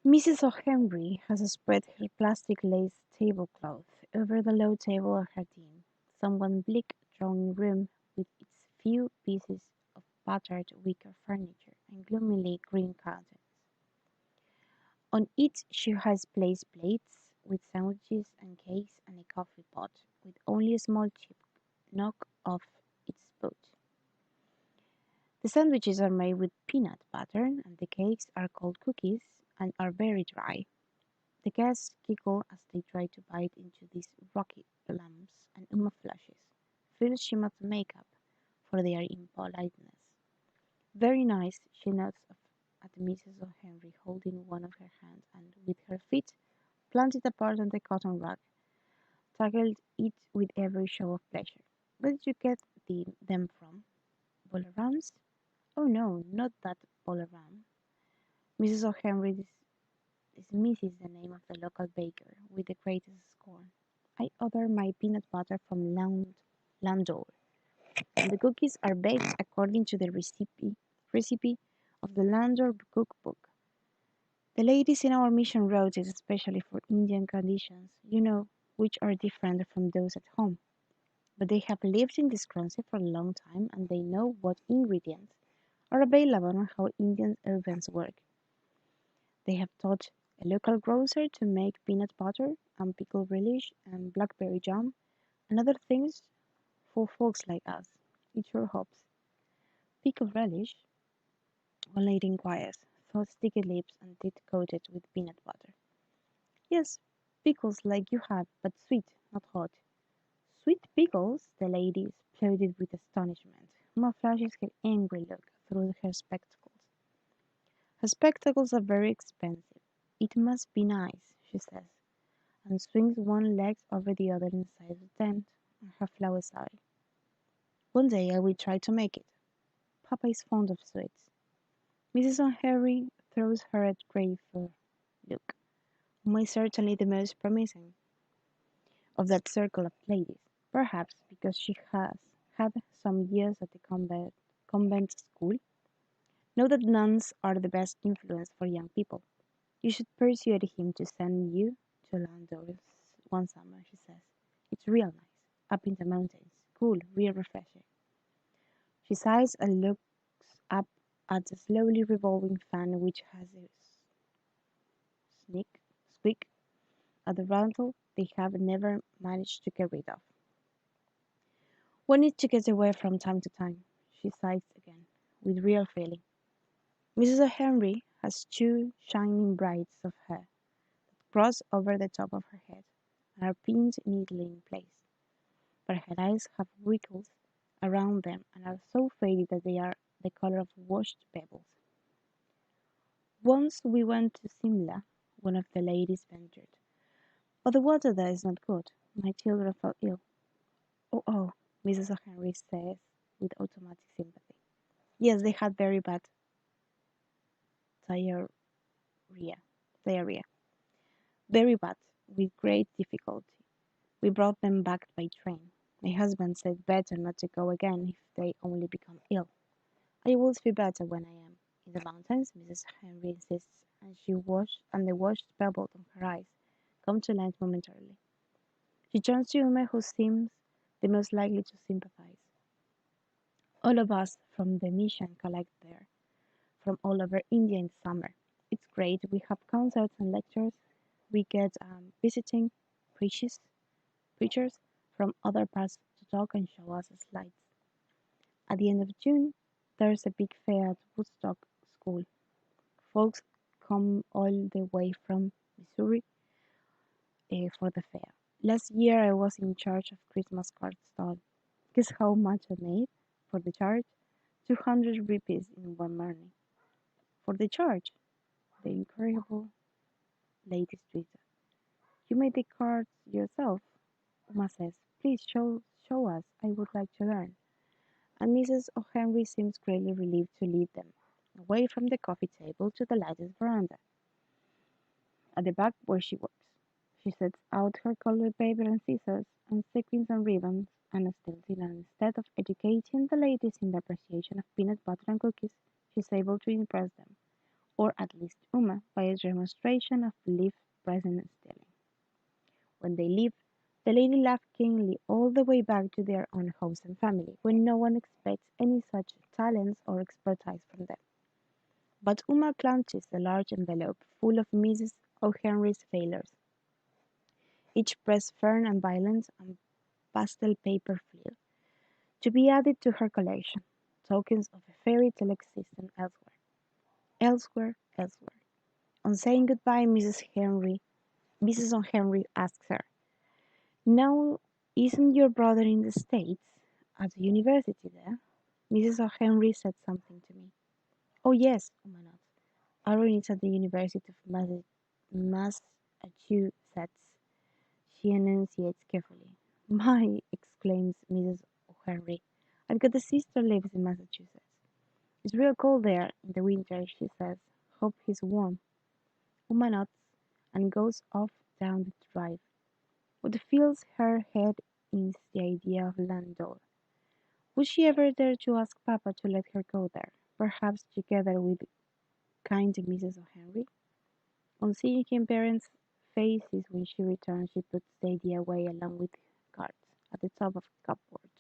Mrs. O'Henry has spread her plastic lace tablecloth over the low table of her den, somewhat bleak drawing-room with its few pieces of battered wicker furniture and gloomily green curtains. On it she has placed plates with sandwiches and cakes and a coffee pot with only a small chip knock off its boot. The sandwiches are made with peanut butter and the cakes are called cookies and are very dry. The guests giggle as they try to bite into these rocky plums, and Uma flushes, feels she must make up for their impoliteness. Very nice, she nods at Mrs. O'Henry holding one of her hands and, with her feet planted apart on the cotton rug, tackled it with every show of pleasure. Where did you get them from? Bollarams? Oh no, not that Bollaram. Mrs. O'Henry dismisses the name of the local baker with the greatest scorn. I order my peanut butter from Landor, and the cookies are baked according to the recipe of the Landor cookbook. The ladies in our mission wrote it especially for Indian conditions, which are different from those at home. But they have lived in this country for a long time and they know what ingredients are available and how Indian ovens work. They have taught a local grocer to make peanut butter and pickled relish and blackberry jam and other things for folks like us. It sure helps. Pickled relish? One lady inquires, thought sticky lips and teeth coated with peanut butter. Yes, pickles like you have, but sweet, not hot. Sweet pickles? The lady exploded with astonishment. Ma flashes her angry look through her spectacles. Her spectacles are very expensive. It must be nice, she says, and swings one leg over the other inside the tent, and her flowers eye. One day I will try to make it. Papa is fond of sweets. Mrs. O'Hare throws her a grateful look. Uma is certainly the most promising of that circle of ladies, perhaps because she has had some years at the convent school. Know that nuns are the best influence for young people. You should persuade him to send you to Landor one summer, she says. It's real nice, up in the mountains, cool, real refreshing. She sighs and looks up at the slowly revolving fan which has a sneak, squeak at the rattle they have never managed to get rid of. One needs to get away from time to time, she sighs again, with real feeling. Mrs. O'Henry has two shining braids of hair that cross over the top of her head and are pinned neatly in place, but her eyes have wrinkles around them and are so faded that they are the color of washed pebbles. Once we went to Simla, one of the ladies ventured, but the water there is not good. My children fell ill. Oh, oh, Mrs. O'Henry says with automatic sympathy. Yes, they had very bad diarrhea. Diarrhea. Very bad, with great difficulty. We brought them back by train. My husband said better not to go again if they only become ill. I will feel better when I am in the mountains, Mrs. Henry insists, and the washed pebbles on her eyes come to light momentarily. She turns to Ume, who seems the most likely to sympathize. All of us from the mission collect there, from all over India in summer. It's great. We have concerts and lectures. We get visiting preachers, preachers from other parts to talk and show us slides. At the end of June, there's a big fair at Woodstock School. Folks come all the way from Missouri for the fair. Last year I was in charge of Christmas card stall. Guess how much I made for the charge? 200 rupees in one morning. For the charge? The incredible lady tweeted. You made the cards yourself? Uma says. Please show us. I would like to learn. And Mrs. O'Henry seems greatly relieved to lead them away from the coffee table to the lighted veranda at the back where she works. She sets out her colored paper and scissors and sequins and ribbons and a stencil, and instead of educating the ladies in the appreciation of peanut butter and cookies, she's able to impress them or at least Uma, by a demonstration of belief present and stealing. When they leave, the lady laughs keenly all the way back to their own homes and family, when no one expects any such talents or expertise from them. But Uma clutches a large envelope full of Mrs. O'Henry's failures, each pressed firm and violent and pastel paper fleer, to be added to her collection, tokens of a fairy tale existence elsewhere, elsewhere, elsewhere. On saying goodbye, Mrs. O'Henry asks her, "Now, isn't your brother in the States, at the university there?" Mrs. O'Henry said something to me. "Oh, yes," Uma nods. "Aaron is at the University of Massachusetts," she enunciates carefully. "My!" exclaims Mrs. O'Henry. "I've got a sister lives in Massachusetts. It's real cold there in the winter," she says. "Hope he's warm." Uma nods and goes off down the drive. What fills her head is the idea of Landor. Would she ever dare to ask Papa to let her go there, perhaps together with kind Mrs. O'Henry? On seeing her parents' faces when she returns, she puts the idea away along with cards at the top of the cupboard.